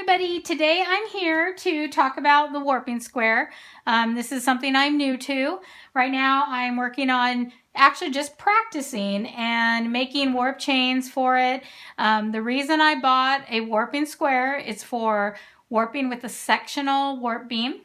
everybody, today I'm here to talk about the warping square. This is something I'm new to. Right now I'm working on actually just practicing and making warp chains for it. The reason I bought a warping square is for warping with a sectional warp beam.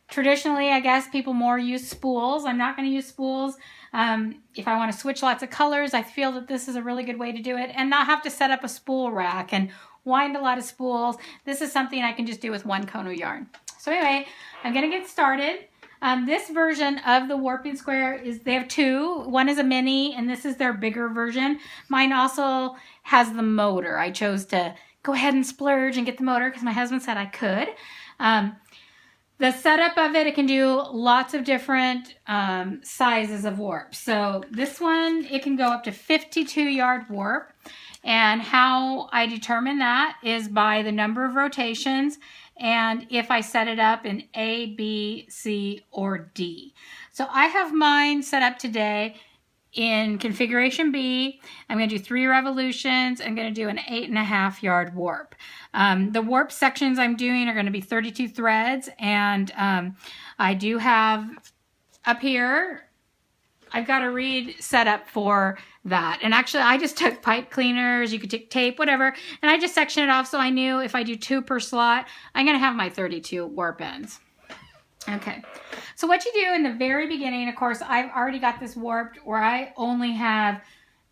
Traditionally, I guess people more use spools. I'm not going to use spools. If I want to switch lots of colors, I feel that this is a really good way to do it and not have to set up a spool rack and wind a lot of spools. This is something I can just do with one cone of yarn. So anyway, I'm going to get started. This version of the warping square is, they have two. One is a mini and this is their bigger version. Mine also has the motor. I chose to go ahead and splurge and get the motor because my husband said I could. The setup of it can do lots of different sizes of warp. So this one, it can go up to 52 yard warp. And how I determine that is by the number of rotations and if I set it up in A, B, C, or D. So I have mine set up today in configuration B. I'm going to do 3 revolutions. I'm going to do an 8.5 yard warp. The warp sections I'm doing are going to be 32 threads, and I do have up here, I've got a reed set up for that. And actually I just took pipe cleaners, you could take tape, whatever, and I just sectioned it off so I knew if I do 2 per slot, I'm going to have my 32 warp ends. Okay, so what you do in the very beginning, of course, I've already got this warped where I only have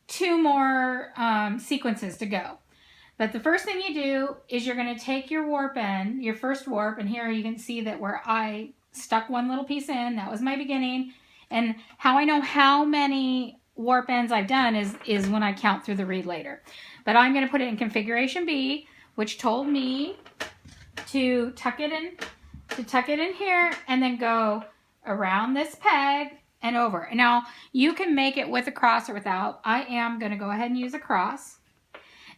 2 more sequences to go. But the first thing you do is you're going to take your warp end, your first warp, and here you can see that where I stuck one little piece in, that was my beginning. And how I know how many warp ends I've done is when I count through the reed later. But I'm going to put it in configuration B, which told me to tuck it in here and then go around this peg and over. And now you can make it with a cross or without. I am going to go ahead and use a cross.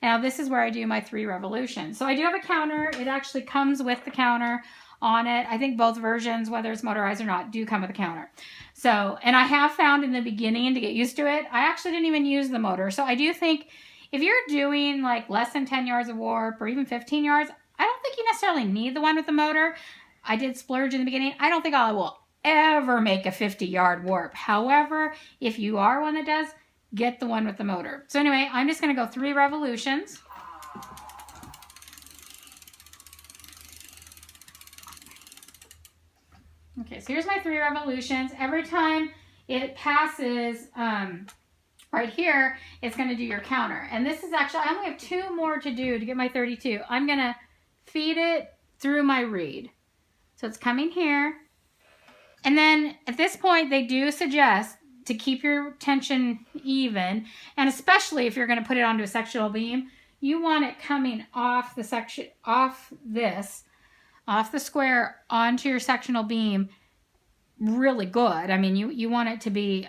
Now this is where I do my 3 revolutions. So I do have a counter. It actually comes with the counter on it. I think both versions, whether it's motorized or not, do come with a counter. So, and I have found in the beginning to get used to it, I actually didn't even use the motor. So I do think if you're doing like less than 10 yards of warp or even 15 yards, I don't think you necessarily need the one with the motor. I did splurge in the beginning. I don't think I will ever make a 50 yard warp. However, if you are one that does, get the one with the motor. So anyway, I'm just going to go 3 revolutions. Okay, so here's my 3 revolutions. Every time it passes right here, it's going to do your counter. And this is actually, I only have 2 more to do to get my 32. I'm going to feed it through my reed. So it's coming here. And then at this point, they do suggest to keep your tension even. And especially if you're going to put it onto a sectional beam, you want it coming off the section, off the square onto your sectional beam really good. I mean, you want it to be,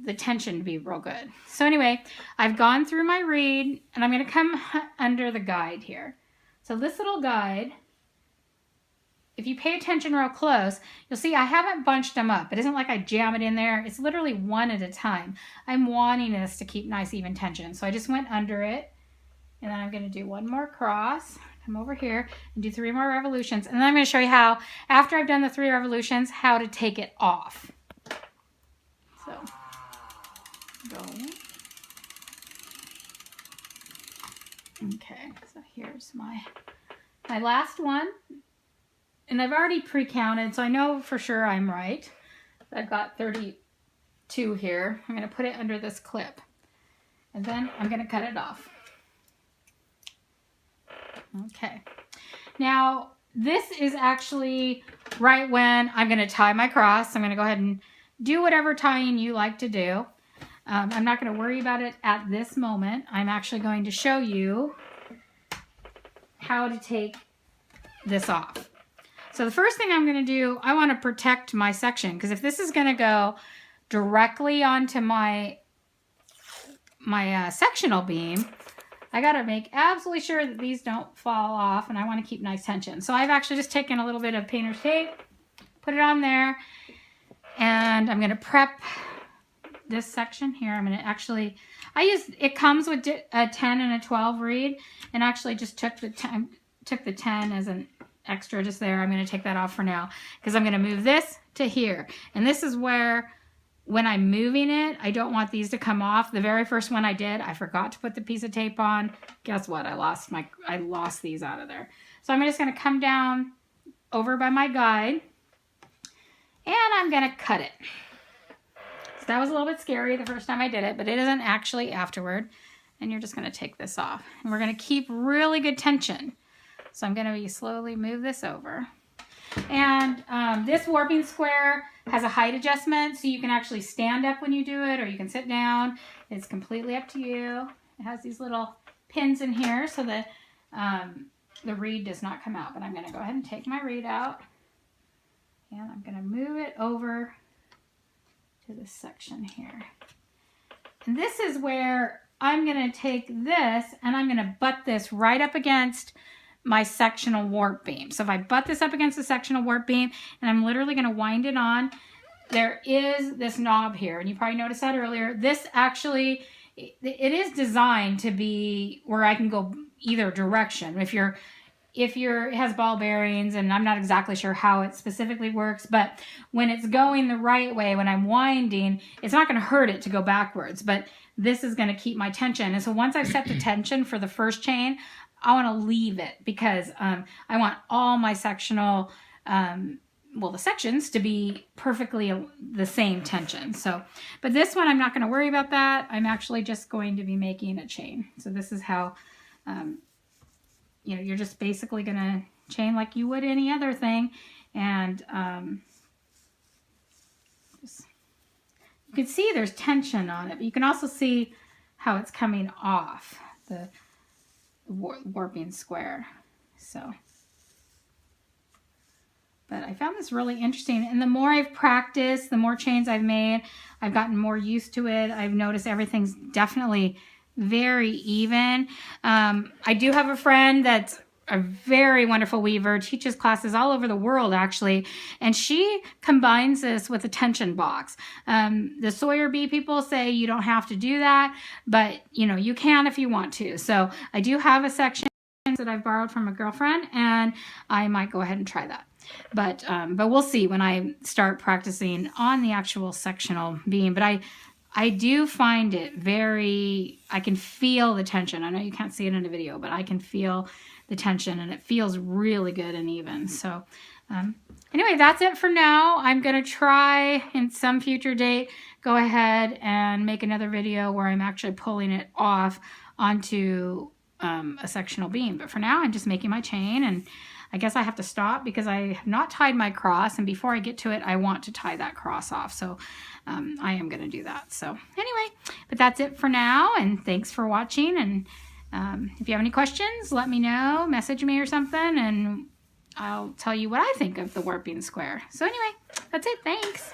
the tension to be real good. So anyway, I've gone through my reed and I'm going to come under the guide here. So this little guide, if you pay attention real close, you'll see I haven't bunched them up. It isn't like I jam it in there. It's literally one at a time. I'm wanting this to keep nice even tension. So I just went under it and then I'm going to do 1 more cross. Come over here and do 3 more revolutions. And then I'm going to show you how, after I've done the 3 revolutions, how to take it off. So, go. Okay, so here's my last one. And I've already pre-counted, so I know for sure I'm right. I've got 32 here. I'm going to put it under this clip. And then I'm going to cut it off. Okay, now this is actually right when I'm going to tie my cross. I'm going to go ahead and do whatever tying you like to do. I'm not going to worry about it at this moment. I'm actually going to show you how to take this off. So the first thing I'm going to do, I want to protect my section because if this is going to go directly onto my sectional beam, I got to make absolutely sure that these don't fall off, and I want to keep nice tension. So I've actually just taken a little bit of painter's tape, put it on there, and I'm going to prep this section here. I'm going to actually, it comes with a 10 and a 12 reed, and actually just took the 10 as an extra just there. I'm going to take that off for now because I'm going to move this to here. And this is where, when I'm moving it, I don't want these to come off. The very first one I did, I forgot to put the piece of tape on. Guess what? I lost these out of there. So I'm just going to come down over by my guide, and I'm going to cut it. So that was a little bit scary the first time I did it, but it isn't actually afterward. And you're just going to take this off. And we're going to keep really good tension. So I'm going to slowly move this over. And this warping square has a height adjustment, so you can actually stand up when you do it, or you can sit down. It's completely up to you. It has these little pins in here so that the reed does not come out. But I'm going to go ahead and take my reed out, and I'm going to move it over to this section here. And this is where I'm going to take this and I'm going to butt this right up against my sectional warp beam. So if I butt this up against the sectional warp beam, and I'm literally going to wind it on, there is this knob here, and you probably noticed that earlier. This actually, it is designed to be where I can go either direction. It has ball bearings, and I'm not exactly sure how it specifically works, but when it's going the right way, when I'm winding, it's not going to hurt it to go backwards, but this is going to keep my tension. And so once I've set the tension for the first chain, I want to leave it because I want all my sectional, the sections to be perfectly the same tension. So, but this one, I'm not going to worry about that. I'm actually just going to be making a chain. So this is how, you're just basically going to chain like you would any other thing. And you can see there's tension on it, but you can also see how it's coming off the warping square. So, but I found this really interesting, and the more I've practiced, the more chains I've made, I've gotten more used to it. I've noticed everything's definitely very even. I do have a friend that's a very wonderful weaver, teaches classes all over the world actually, and she combines this with a tension box. The Sawyer Bee people say you don't have to do that, but you can if you want to. So I do have a section that I've borrowed from a girlfriend, and I might go ahead and try that. But we'll see when I start practicing on the actual sectional beam. But I do find it I can feel the tension. I know you can't see it in a video, but I can feel the tension, and it feels really good and even. So anyway, that's it for now. I'm going to try in some future date, go ahead and make another video where I'm actually pulling it off onto a sectional beam. But for now, I'm just making my chain, and I guess I have to stop because I have not tied my cross, and before I get to it, I want to tie that cross off. So I am going to do that. So anyway, but that's it for now, and thanks for watching. And if you have any questions, let me know, message me or something, and I'll tell you what I think of the warping square. So anyway, that's it. Thanks.